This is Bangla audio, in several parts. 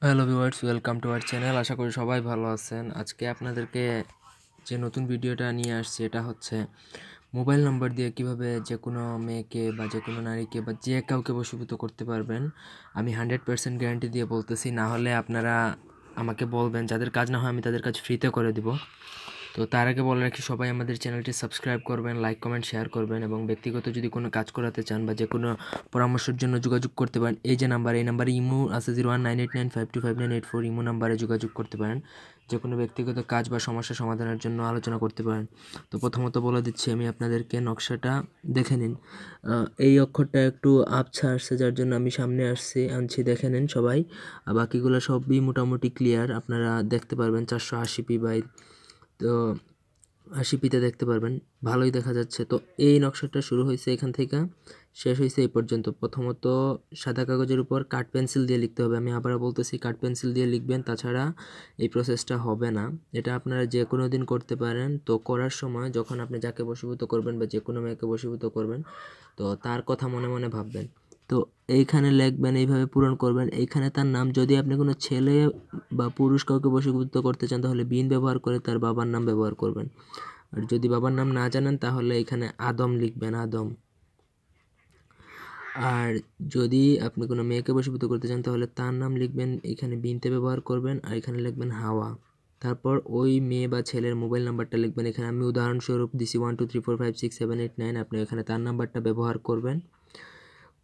Hello viewers, welcome to our channel. আশা করি সবাই ভালো আছেন। আজকে আপনাদেরকে যে নতুন ভিডিওটা নিয়ে আসছি এটা হচ্ছে মোবাইল নাম্বার দিয়ে কিভাবে যে কোনো মেয়েকে বা যে কোনো নারীকে বা যে কাউকে বশীভূত করতে পারবেন। আমি 100% গ্যারান্টি দিয়ে বলতেছি, না হলে আপনারা আমাকে বলবেন, যাদের কাজ না হয় আমি তাদের কাজ ফ্রিতে করে দিব। তো তার আগে বলে রাখি, সবাই আমাদের চ্যানেলটি সাবস্ক্রাইব করবেন, লাইক কমেন্ট শেয়ার করবেন এবং ব্যক্তিগত যদি কোনো কাজ করাতে চান বা যে কোনো পরামর্শের জন্য যোগাযোগ করতে পারেন। এই যে নাম্বার, এই নাম্বারে ইমো আছে 019895259984, ইমো নাম্বারে যোগাযোগ করতে পারেন। যে কোনো ব্যক্তিগত কাজ বা সমস্যা সমাধানের জন্য আলোচনা করতে পারেন। তো প্রথমত বলে দিচ্ছি আমি আপনাদেরকে, নকশাটা দেখে নিন। এই অক্ষরটা একটু আবছা আসছে, যার জন্য আমি সামনে আনছি, দেখে নিন সবাই। বাকিগুলো সবই মোটামুটি ক্লিয়ার, আপনারা দেখতে পারবেন। 480p বাই তো 80pতে দেখতে পারবেন, ভালোই দেখা যাচ্ছে। তো এই নকশাটা শুরু হয়েছে এখান থেকে, শেষ হয়েছে এই পর্যন্ত। প্রথমত সাদা কাগজের উপর কাঠ পেন্সিল দিয়ে লিখতে হবে। আমি আবারও বলতেছি, কাঠ পেন্সিল দিয়ে লিখবেন, তাছাড়া এই প্রসেসটা হবে না। এটা আপনারা যে কোনো দিন করতে পারেন। তো করার সময় যখন আপনি যাকে বশীভূত করবেন বা যে কোনো মেয়েকে বশীভূত করবেন, তো তার কথা মনে মনে ভাববেন। তো এইখানে লিখবেন, এইভাবে পূরণ করবেন। এইখানে তার নাম, যদি আপনি কোনো ছেলে বা পুরুষ কাউকে বশীভূত করতে চান তাহলে বিন ব্যবহার করে তার বাবার নাম ব্যবহার করবেন। আর যদি বাবার নাম না জানেন তাহলে এখানে আদম লিখবেন, আদম। আর যদি আপনি কোনো মেয়েকে বশীভূত করতে চান তাহলে তার নাম লিখবেন, এখানে বিনতে ব্যবহার করবেন, আর এখানে লিখবেন হাওয়া। তারপর ওই মেয়ে বা ছেলের মোবাইল নাম্বারটা লিখবেন। এখানে আমি উদাহরণস্বরূপ দিছি 12345678 9, আপনি এখানে তার নাম্বারটা ব্যবহার করবেন।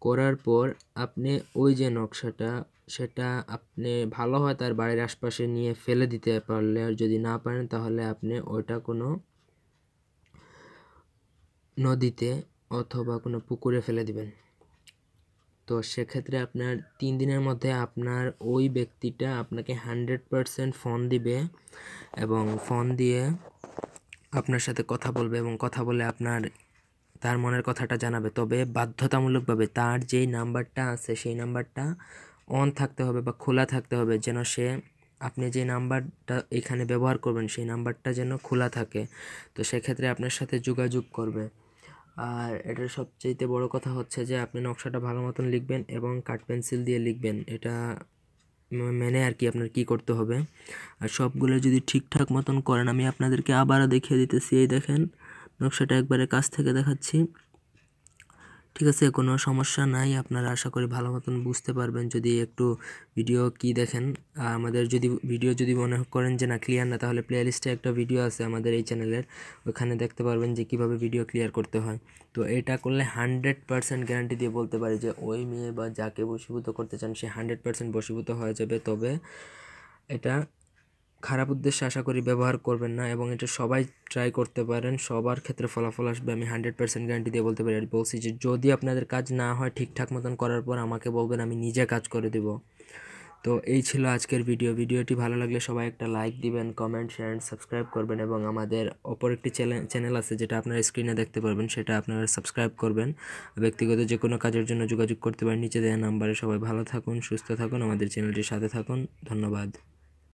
করার পর আপনি ওই যে নকশাটা, সেটা আপনি ভালো হয় তার বাড়ির আশপাশে নিয়ে ফেলে দিতে পারলে, আর যদি না পারেন তাহলে আপনি ওইটা কোনো নদীতে অথবা কোনো পুকুরে ফেলে দিবেন। তো সেক্ষেত্রে আপনার 3 দিনের মধ্যে আপনার ওই ব্যক্তিটা আপনাকে 100% ফোন দিবে এবং ফোন দিয়ে আপনার সাথে কথা বলবে এবং কথা বলে তার মনের কথাটা জানাবে। তবে বাধ্যতামূলকভাবে তার যেই নাম্বারটা আছে সেই নাম্বারটা অন থাকতে হবে বা খোলা থাকতে হবে, যেন আপনি যে নাম্বারটা এখানে ব্যবহার করবেন সেই নাম্বারটা যেন খোলা থাকে। তো সেক্ষেত্রে আপনার সাথে যোগাযোগ করবে। আর এটার সবচাইতে বড় কথা হচ্ছে যে আপনি নকশাটা ভালো মতন লিখবেন এবং কাঠ পেন্সিল দিয়ে লিখবেন। এটা মেনে আর কি আপনার কি করতে হবে। আর সবগুলো যদি ঠিকঠাক মতন করেন, আমি আপনাদেরকে আবারও দেখিয়ে দিতেছি। এই দেখেন, নকশাটা একবারে কাছ থেকে দেখাচ্ছি। ঠিক আছে, কোনো সমস্যা নাই। আপনারা আশা করি ভালো মতন বুঝতে পারবেন যদি একটু ভিডিও কি দেখেন। আমাদের ভিডিও যদি মনে করেন যে না, ক্লিয়ার না, তাহলে প্লে লিস্টে একটা ভিডিও আছে আমাদের এই চ্যানেলের, ওখানে দেখতে পারবেন যে কিভাবে ভিডিও ক্লিয়ার করতে হয়। তো এটা করলে 100% গ্যারান্টি দিয়ে বলতে পারি যে ওই মেয়ে বা যাকে বশীভূত করতে চান সে 100% বশীভূত হয়ে যাবে। তবে এটা খারাপ উদ্দেশ্যে আশা করি ব্যবহার করবেন না, এবং এটা সবাই ট্রাই করতে পারেন, সবার ক্ষেত্রে ফলাফল আসবে, আমি 100% গ্যারান্টি দিয়ে বলতে পারি। আর বলছি যে যদি আপনাদের কাজ না হয় ঠিকঠাক মতন করার পর আমাকে বলবেন, আমি নিজে কাজ করে দেব। তো এই ছিল আজকের ভিডিওটি ভালো লাগলে সবাই একটা লাইক দিবেন, কমেন্ট শেয়ার সাবস্ক্রাইব করবেন, এবং আমাদের অপর একটি চ্যানেল আছে যেটা আপনারা স্ক্রিনে দেখতে পারবেন, সেটা আপনারা সাবস্ক্রাইব করবেন। ব্যক্তিগত যে কোনো কাজের জন্য যোগাযোগ করতে পারেন নিচে দেওয়া নাম্বারে। সবাই ভালো থাকুন, সুস্থ থাকুন, আমাদের চ্যানেলটির সাথে থাকুন। ধন্যবাদ।